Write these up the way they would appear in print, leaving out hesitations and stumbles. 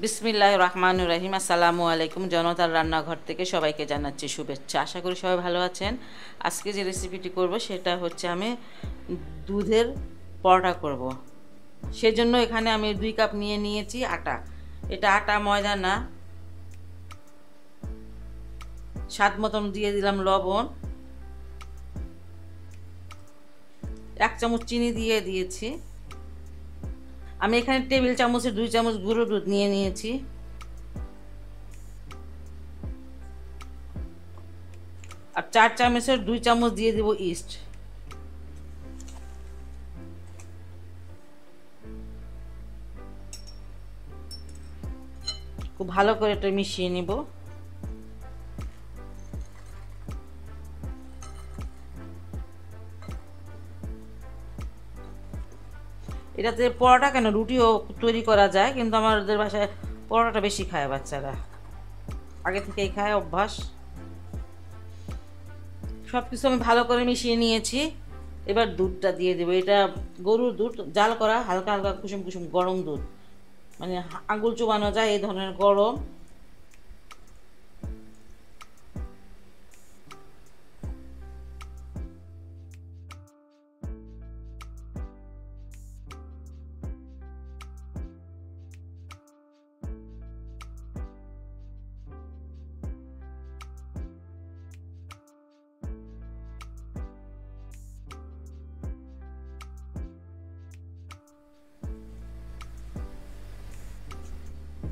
বিসমিল্লাহির রহমানির রহিম। আসসালামু আলাইকুম। জনতার রান্নাঘর থেকে সবাইকে জানাচ্ছি শুভেচ্ছা। আশা করি সবাই ভালো আছেন। আজকে যে রেসিপিটি করব সেটা হচ্ছে আমি দুধের পরোটা করব। সেজন্য এখানে আমি 2 কাপ নিয়ে নিয়েছি আটা। এটা আটা ময়দা না। স্বাদ মতন দিয়ে দিলাম লবণ, 1 চামচ চিনি দিয়ে দিয়েছি। আমি এখানে টেবিল চামচের 2 চামচ গুঁড়ো দুধ নিয়ে নিয়েছি। আর 4 চামচের 2 চামচ দিয়ে দেব ইস্ট। খুব ভালো করে এটা মিশিয়ে নিব। এটাতে পরোটা কেন রুটিও তৈরি করা যায়, কিন্তু আমাদের বাসায় পরোটাটা বেশি খায় বাচ্চারা, আগে থেকেই খায় অভ্যাস। সব কিছু আমি ভালো করে মিশিয়ে নিয়েছি। এবার দুধটা দিয়ে দেবো। এটা গরুর দুধ, জাল করা, হালকা হালকা কুসুম কুসুম গরম দুধ, মানে আঙুল চুবানো যায় এই ধরনের গরম।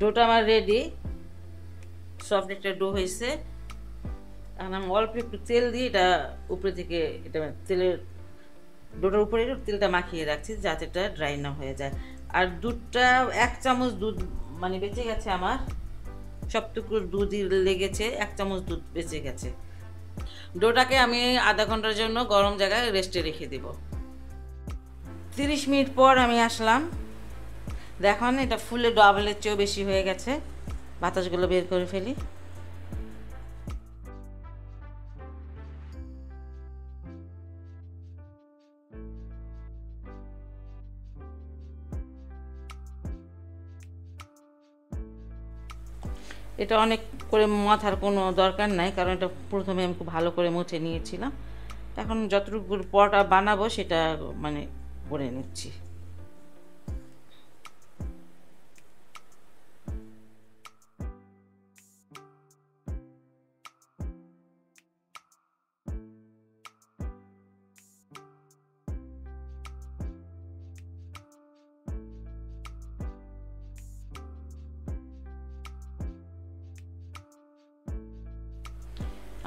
ডোটা আমার রেডি, সফট একটা ডো হয়েছে। এখন আমি অল্প একটু তেল দিয়ে এটা উপরে থেকে এটা তেলের ডোটার উপরে তেলটা মাখিয়ে রাখছি যাতে এটা ড্রাই না হয়ে যায়। আর দুধটা 1 চামচ দুধ মানে বেঁচে গেছে আমার, সবটুকু দুধই লেগেছে, 1 চামচ দুধ বেঁচে গেছে। ডোটাকে আমি আধা ঘন্টার জন্য গরম জায়গায় রেস্টে রেখে দিব। 30 মিনিট পর আমি আসলাম। দেখুন এটা ফুলে ডাবলের চেয়েও বেশি হয়ে গেছে। বাতাসগুলো বের করে ফেলি। এটা অনেক করে মাথার কোনো দরকার নাই, কারণ এটা প্রথমে আমি খুব ভালো করে মুছে নিয়েছিলাম। এখন যতটুকু পরোটা বানাবো সেটা মানে করে নিচ্ছি।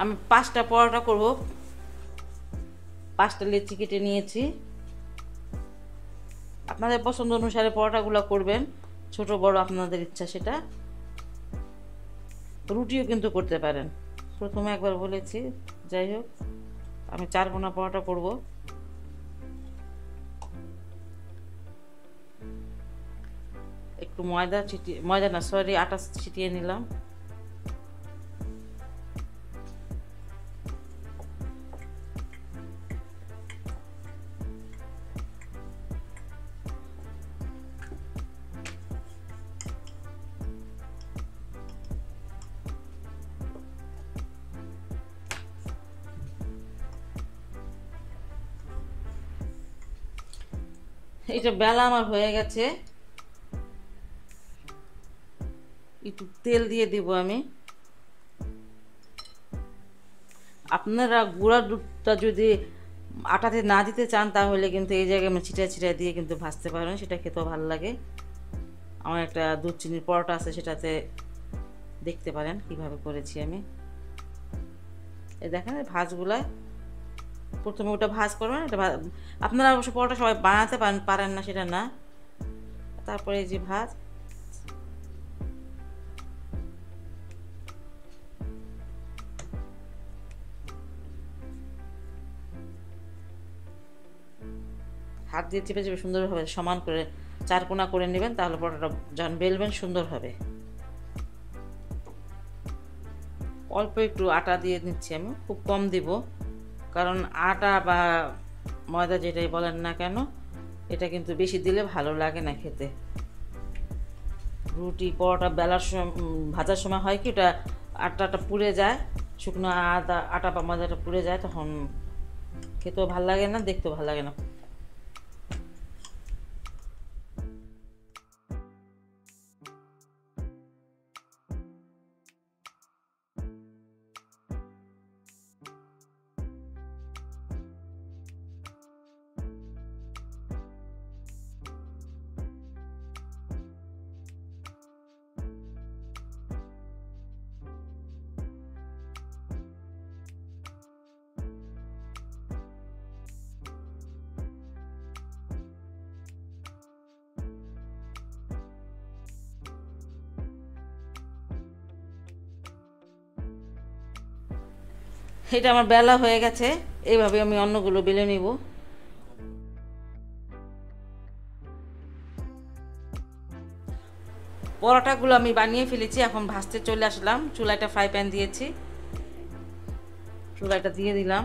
আমি 5টা পরোটা করব। 5টা লেচি কেটে নিয়েছি। আপনাদের পছন্দ অনুসারে পরোটাগুলো করবেন, ছোট বড় আপনাদের ইচ্ছা সেটা। রুটিও কিন্তু করতে পারেন, প্রথমে একবার বলেছি। যাই হোক, আমি 4 কোনা পরোটা করব। একটু ময়দা ছিটিয়ে, ময়দা না সরি আটা ছিটিয়ে নিলাম। এটা বেলা আমার হয়ে গেছে। একটু তেল দিয়ে দিব আমি। আপনারা গুঁড়া দুধটা যদি আটাতে না দিতে চান তাহলে কিন্তু এই জায়গায় আমি ছিটা ছিটা দিয়ে কিন্তু ভাজতে পারেন, সেটা খেতেও ভালো লাগে। আমার একটা দুধ চিনির পরোটা আছে, সেটাতে দেখতে পারেন কিভাবে করেছি আমি। এই দেখেন ভাজগুলা, প্রথমে ওটা ভাজ করবেন। এটা আপনারা অবশ্য পরোটা সবাই বানাতে পারেন না সেটা না। তারপরে এই যে ভাজ, হাত দিয়ে চেপে চেপে সুন্দরভাবে সমান করে 4 কোনা করে নেবেন, তাহলে পরোটাটা যখন বেলবেন সুন্দর হবে। অল্প একটু আটা দিয়ে নিচ্ছি আমি, খুব কম দিব, কারণ আটা বা ময়দা যেটাই বলেন না কেন, এটা কিন্তু বেশি দিলে ভালো লাগে না খেতে। রুটি পরোটা বেলার সময় ভাজার সময় হয় কি ওটা আটাটা পুড়ে যায়, শুকনো আটা বা ময়দাটা পুড়ে যায়, তখন খেতেও ভালো লাগে না, দেখতেও ভালো লাগে না। এটা আমার বেলা হয়ে গেছে, এইভাবে আমি অন্যগুলো বেলে নিব। পরোটাগুলো আমি বানিয়ে ফেলেছি, এখন ভাজতে চলে আসলাম। চুলাটা ফ্রাই প্যান দিয়েছি, চুলাটা দিয়ে দিলাম।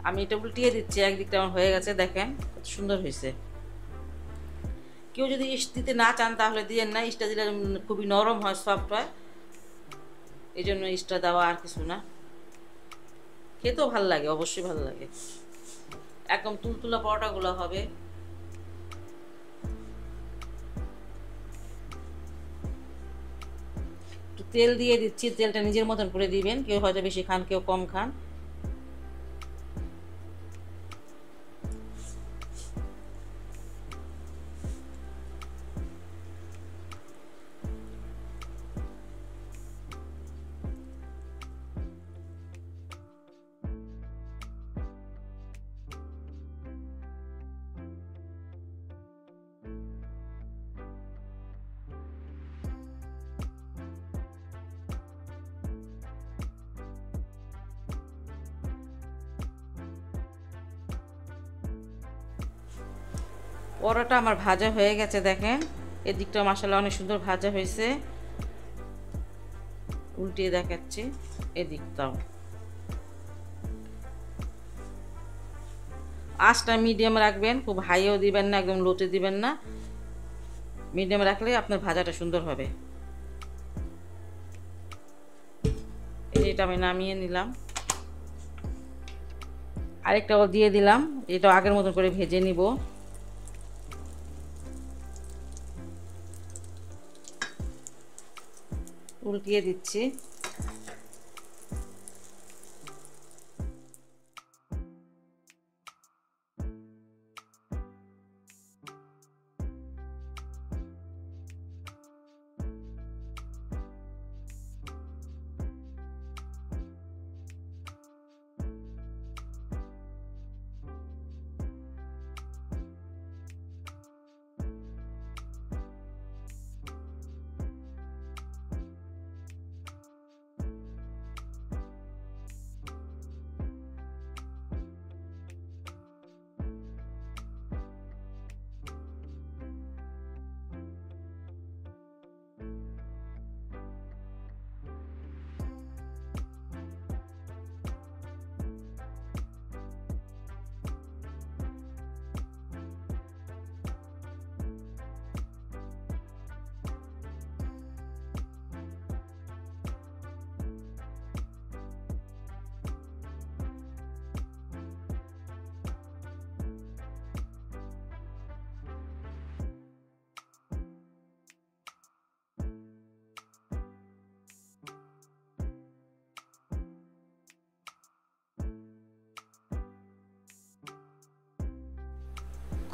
আমি এটা উল্টিয়ে দিচ্ছি, একদিকটা আমার হয়ে গেছে, দেখেন কত সুন্দর হয়েছে। কেউ যদি ইস্ট দিতে না চান তাহলে দিয়েন না, ইস্টটা দিলে খুবই নরম হয়, সফট হয়, এই জন্য ইস্টটা দেওয়া, আর কিছু না। খেতেও ভালো লাগে, অবশ্যই ভালো লাগে, একদম তুলতুলা পরোটাগুলো হবে। একটু তেল দিয়ে দিচ্ছি, তেলটা নিজের মতন করে দিবেন, কেউ হয়তো বেশি খান, কেউ কম খান। পরোটা আমার ভাজা হয়ে গেছে, দেখেন এদিকটা মাশাআল্লাহ অনেক সুন্দর ভাজা হয়েছে। উল্টিয়ে দেখাচ্ছি, এদিকটাও। আঁচটা মিডিয়াম রাখবেন, খুব হাইও দিবেন না, একদম লোতে দিবেন না, মিডিয়াম রাখলে আপনার ভাজাটা সুন্দর হবে। এটা আমি নামিয়ে নিলাম, আরেকটাও দিয়ে দিলাম, এটা আগের মতন করে ভেজে নিব। উল্টিয়ে দিচ্ছি।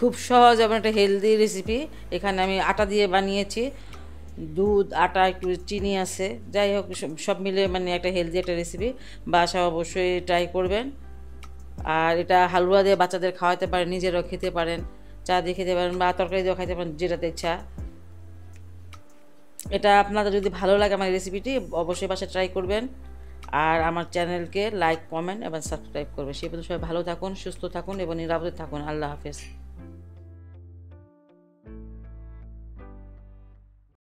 খুব সহজ এবং একটা হেলদি রেসিপি। এখানে আমি আটা দিয়ে বানিয়েছি, দুধ, আটা, একটু চিনি আছে, যাই হোক সব মিলে মানে একটা হেলদি একটা রেসিপি। বাসা অবশ্যই ট্রাই করবেন। আর এটা হালুয়া দিয়ে বাচ্চাদের খাওয়াতে পারেন, নিজেরাও খেতে পারেন, চা দিয়ে খেতে পারেন বা তরকারি দিয়েও খাইতে পারেন, যেটাতে ইচ্ছা। এটা আপনাদের যদি ভালো লাগে আমার রেসিপিটি, অবশ্যই বাসায় ট্রাই করবেন। আর আমার চ্যানেলকে লাইক, কমেন্ট এবং সাবস্ক্রাইব করবেন। সেই পর্যন্ত সবাই ভালো থাকুন, সুস্থ থাকুন এবং নিরাপদে থাকুন। আল্লাহ হাফেজ।